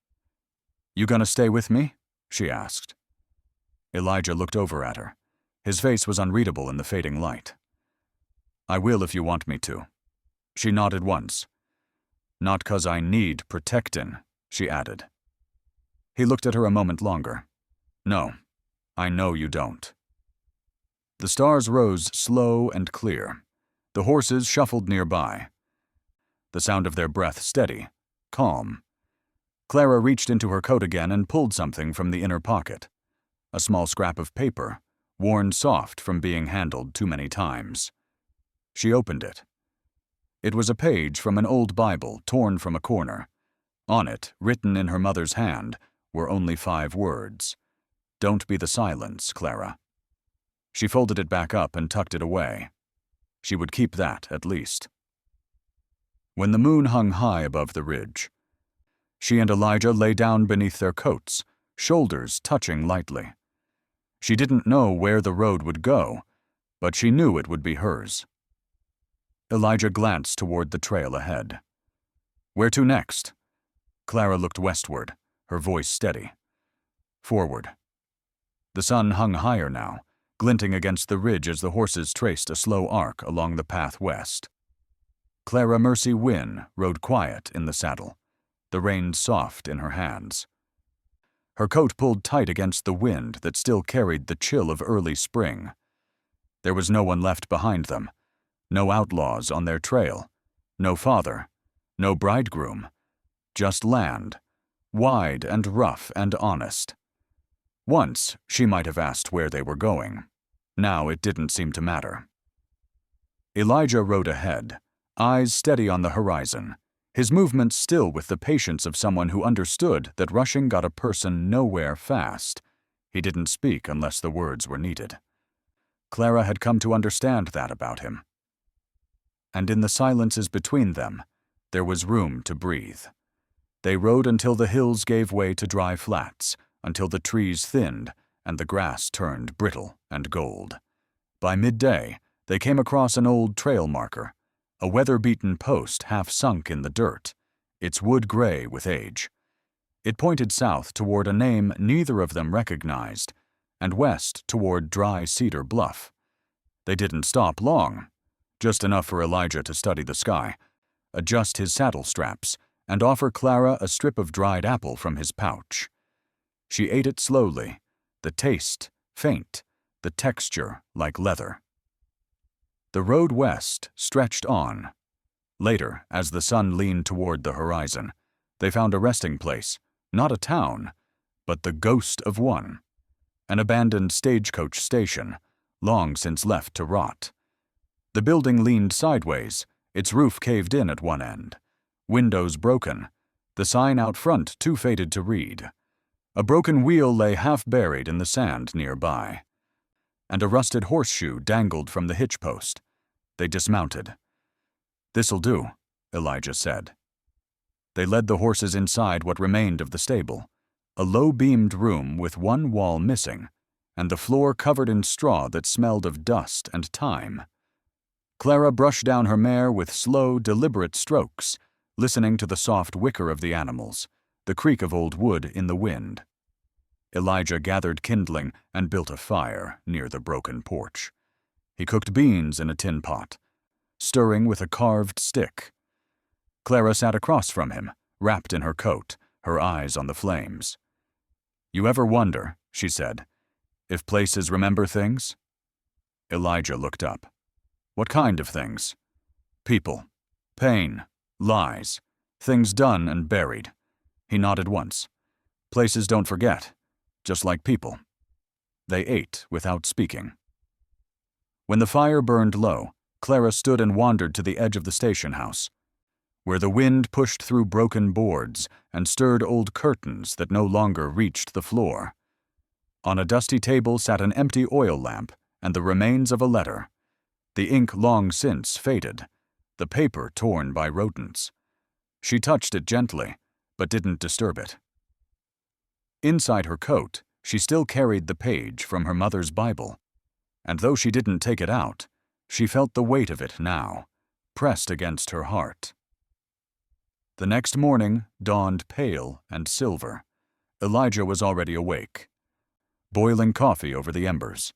You gonna stay with me? She asked. Elijah looked over at her. His face was unreadable in the fading light. I will if you want me to. She nodded once. Not 'cause I need protectin', she added. He looked at her a moment longer. No, I know you don't. The stars rose slow and clear. The horses shuffled nearby. The sound of their breath steady, calm. Clara reached into her coat again and pulled something from the inner pocket. A small scrap of paper, worn soft from being handled too many times. She opened it. It was a page from an old Bible torn from a corner. On it, written in her mother's hand, were only 5 words. Don't be the silence, Clara. She folded it back up and tucked it away. She would keep that, at least. When the moon hung high above the ridge, she and Elijah lay down beneath their coats, shoulders touching lightly. She didn't know where the road would go, but she knew it would be hers. Elijah glanced toward the trail ahead. Where to next? Clara looked westward, her voice steady. Forward. The sun hung higher now, glinting against the ridge as the horses traced a slow arc along the path west. Clara Mercy Wynne rode quiet in the saddle, the reins soft in her hands. Her coat pulled tight against the wind that still carried the chill of early spring. There was no one left behind them, no outlaws on their trail, no father, no bridegroom, just land, wide and rough and honest. Once she might have asked where they were going. Now it didn't seem to matter. Elijah rode ahead, eyes steady on the horizon, his movements still with the patience of someone who understood that rushing got a person nowhere fast. He didn't speak unless the words were needed. Clara had come to understand that about him. and in the silences between them, there was room to breathe. They rode until the hills gave way to dry flats, until the trees thinned and the grass turned brittle and gold. By midday, they came across an old trail marker, a weather-beaten post half sunk in the dirt, its wood gray with age. It pointed south toward a name neither of them recognized, and west toward dry Cedar Bluff. They didn't stop long, just enough for Elijah to study the sky, adjust his saddle straps, and offer Clara a strip of dried apple from his pouch. She ate it slowly, the taste faint, the texture like leather. The road west stretched on. Later, as the sun leaned toward the horizon, they found a resting place, not a town, but the ghost of one, an abandoned stagecoach station, long since left to rot. The building leaned sideways, its roof caved in at one end, windows broken, the sign out front too faded to read. A broken wheel lay half buried in the sand nearby, and a rusted horseshoe dangled from the hitch post. They dismounted. "This'll do," Elijah said. They led the horses inside what remained of the stable, a low-beamed room with one wall missing, and the floor covered in straw that smelled of dust and thyme. Clara brushed down her mare with slow, deliberate strokes, listening to the soft whicker of the animals, the creak of old wood in the wind. Elijah gathered kindling and built a fire near the broken porch. He cooked beans in a tin pot, stirring with a carved stick. Clara sat across from him, wrapped in her coat, her eyes on the flames. "You ever wonder," she said, "if places remember things?" Elijah looked up. "What kind of things?" "People. Pain. Lies. Things done and buried." He nodded once. "Places don't forget, just like people." They ate without speaking. When the fire burned low, Clara stood and wandered to the edge of the station house, where the wind pushed through broken boards and stirred old curtains that no longer reached the floor. On a dusty table sat an empty oil lamp and the remains of a letter, the ink long since faded, the paper torn by rodents. She touched it gently, but didn't disturb it. Inside her coat, she still carried the page from her mother's Bible, and though she didn't take it out, she felt the weight of it now, pressed against her heart. The next morning dawned pale and silver. Elijah was already awake, boiling coffee over the embers.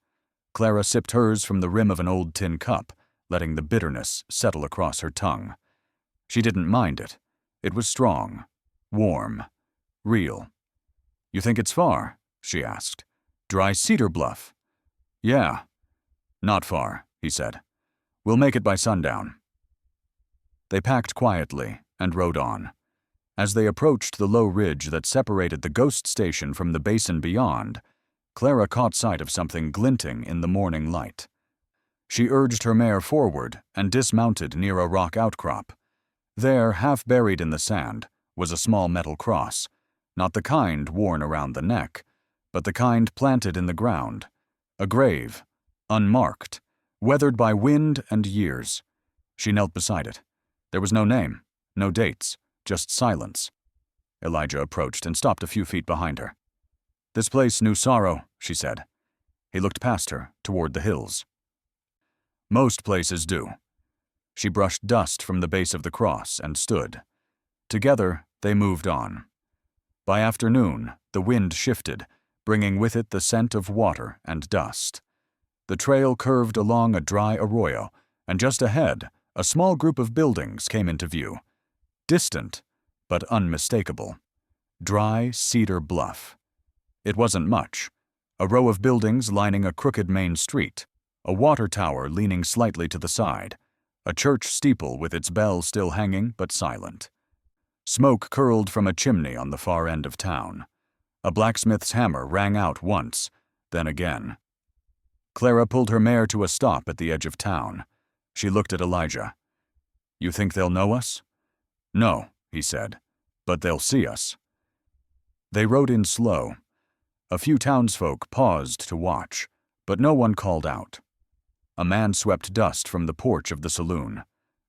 Clara sipped hers from the rim of an old tin cup, letting the bitterness settle across her tongue. She didn't mind it. It was strong, warm, real. "You think it's far?" she asked. "Dry Cedar Bluff." "Yeah." "Not far," he said. "We'll make it by sundown." They packed quietly and rode on. As they approached the low ridge that separated the ghost station from the basin beyond, Clara caught sight of something glinting in the morning light. She urged her mare forward and dismounted near a rock outcrop. There, half buried in the sand, was a small metal cross, not the kind worn around the neck, but the kind planted in the ground, a grave, unmarked, weathered by wind and years. She knelt beside it. There was no name, no dates, just silence. Elijah approached and stopped a few feet behind her. "This place knew sorrow," she said. He looked past her, toward the hills. "Most places do." She brushed dust from the base of the cross and stood. Together, they moved on. By afternoon, the wind shifted, bringing with it the scent of water and dust. The trail curved along a dry arroyo, and just ahead, a small group of buildings came into view. Distant, but unmistakable. Dry Cedar Bluff. It wasn't much. A row of buildings lining a crooked main street, a water tower leaning slightly to the side, a church steeple with its bell still hanging but silent. Smoke curled from a chimney on the far end of town. A blacksmith's hammer rang out once, then again. Clara pulled her mare to a stop at the edge of town. She looked at Elijah. "You think they'll know us?" "No," he said, "but they'll see us." They rode in slow. A few townsfolk paused to watch, but no one called out. A man swept dust from the porch of the saloon.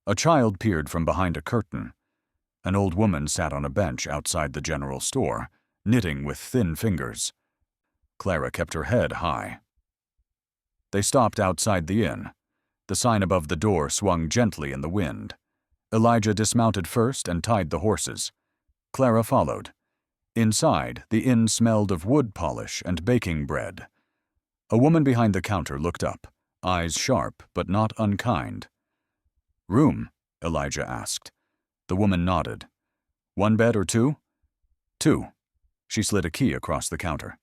A child peered from behind a curtain. An old woman sat on a bench outside the general store, knitting with thin fingers. Clara kept her head high. They stopped outside the inn. The sign above the door swung gently in the wind. Elijah dismounted first and tied the horses. Clara followed. Inside, the inn smelled of wood polish and baking bread. A woman behind the counter looked up, eyes sharp but not unkind. "Room?" Elijah asked. The woman nodded. "One bed or two?" "Two." She slid a key across the counter.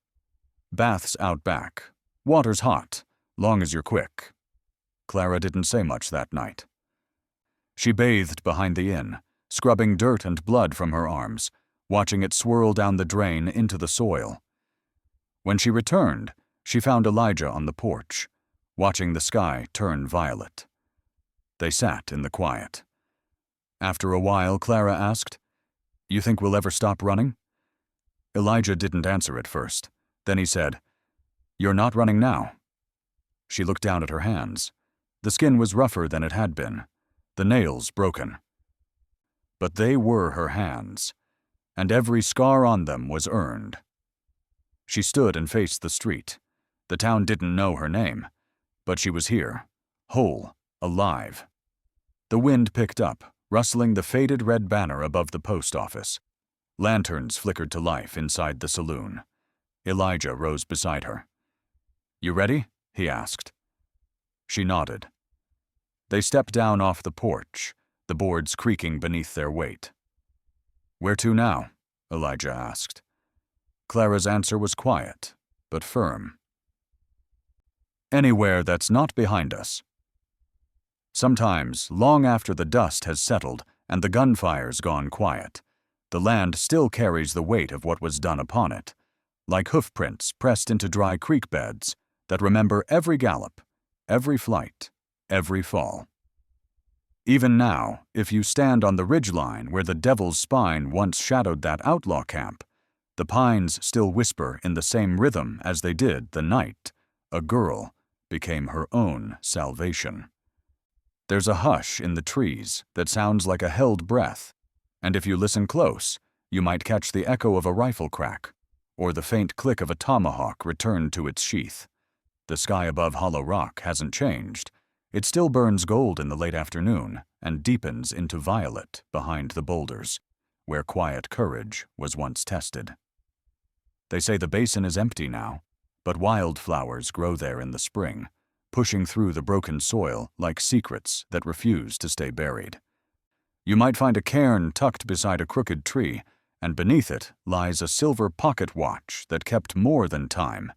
"Baths out back. Water's hot, long as you're quick." Clara didn't say much that night. She bathed behind the inn, scrubbing dirt and blood from her arms, watching it swirl down the drain into the soil. When she returned, she found Elijah on the porch, watching the sky turn violet. They sat in the quiet. After a while, Clara asked, "You think we'll ever stop running?" Elijah didn't answer at first. Then he said, "You're not running now." She looked down at her hands. The skin was rougher than it had been, the nails broken. But they were her hands, and every scar on them was earned. She stood and faced the street. The town didn't know her name, but she was here, whole, alive. The wind picked up, rustling the faded red banner above the post office. Lanterns flickered to life inside the saloon. Elijah rose beside her. "You ready?" he asked. She nodded. They stepped down off the porch, the boards creaking beneath their weight. "Where to now?" Elijah asked. Clara's answer was quiet, but firm. "Anywhere that's not behind us." Sometimes, long after the dust has settled and the gunfire's gone quiet, the land still carries the weight of what was done upon it, like hoofprints pressed into dry creek beds that remember every gallop, every flight, every fall. Even now, if you stand on the ridgeline where the Devil's Spine once shadowed that outlaw camp, the pines still whisper in the same rhythm as they did the night a girl became her own salvation. There's a hush in the trees that sounds like a held breath, and if you listen close, you might catch the echo of a rifle crack, or the faint click of a tomahawk returned to its sheath. The sky above Hollow Rock hasn't changed. It still burns gold in the late afternoon and deepens into violet behind the boulders, where quiet courage was once tested. They say the basin is empty now, but wildflowers grow there in the spring, pushing through the broken soil like secrets that refuse to stay buried. You might find a cairn tucked beside a crooked tree, and beneath it lies a silver pocket watch that kept more than time.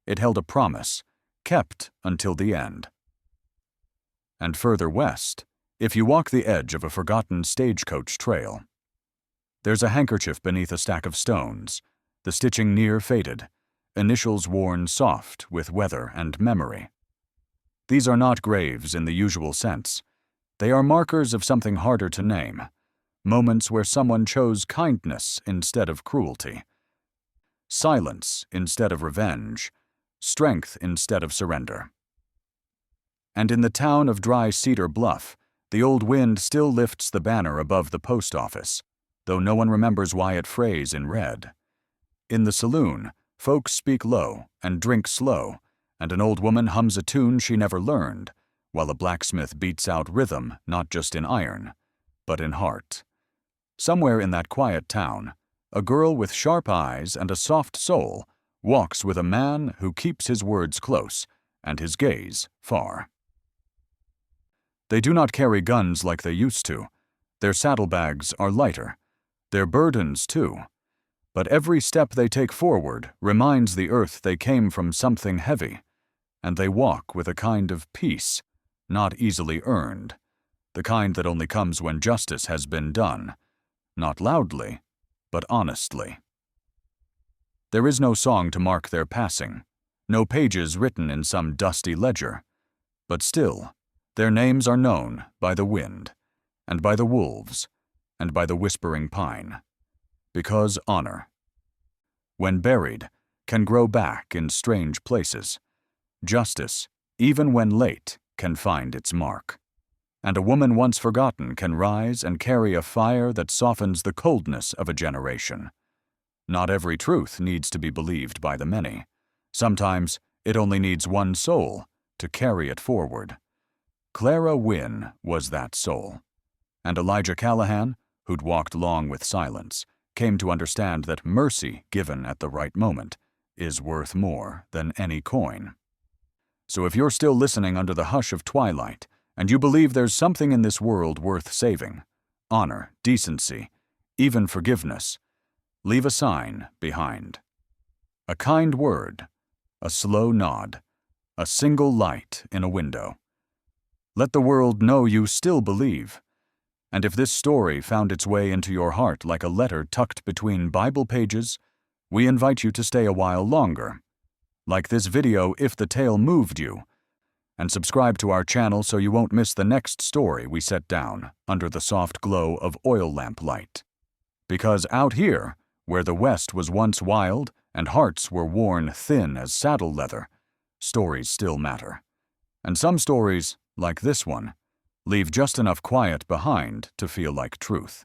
It held a promise, kept until the end. And further west, if you walk the edge of a forgotten stagecoach trail, there's a handkerchief beneath a stack of stones, the stitching near faded, initials worn soft with weather and memory. These are not graves in the usual sense. They are markers of something harder to name, moments where someone chose kindness instead of cruelty, silence instead of revenge, strength instead of surrender. And in the town of Dry Cedar Bluff, the old wind still lifts the banner above the post office, though no one remembers why it frays in red. In the saloon, folks speak low and drink slow, and an old woman hums a tune she never learned, while a blacksmith beats out rhythm not just in iron, but in heart. Somewhere in that quiet town, a girl with sharp eyes and a soft soul walks with a man who keeps his words close and his gaze far. They do not carry guns like they used to. Their saddlebags are lighter. Their burdens, too. But every step they take forward reminds the earth they came from something heavy, and they walk with a kind of peace, not easily earned, the kind that only comes when justice has been done, not loudly, but honestly. There is no song to mark their passing, no pages written in some dusty ledger, but still, their names are known by the wind, and by the wolves, and by the whispering pine, because honor, when buried, can grow back in strange places. Justice, even when late, can find its mark. And a woman once forgotten can rise and carry a fire that softens the coldness of a generation. Not every truth needs to be believed by the many. Sometimes it only needs one soul to carry it forward. Clara Wynne was that soul. And Elijah Callahan, who'd walked long with silence, came to understand that mercy given at the right moment is worth more than any coin. So if you're still listening under the hush of twilight, and you believe there's something in this world worth saving, honor, decency, even forgiveness, leave a sign behind. A kind word, a slow nod, a single light in a window. Let the world know you still believe. And if this story found its way into your heart like a letter tucked between Bible pages, we invite you to stay a while longer. Like this video if the tale moved you, and subscribe to our channel so you won't miss the next story we set down under the soft glow of oil lamp light. Because out here, where the West was once wild and hearts were worn thin as saddle leather, stories still matter. And some stories, like this one, leave just enough quiet behind to feel like truth.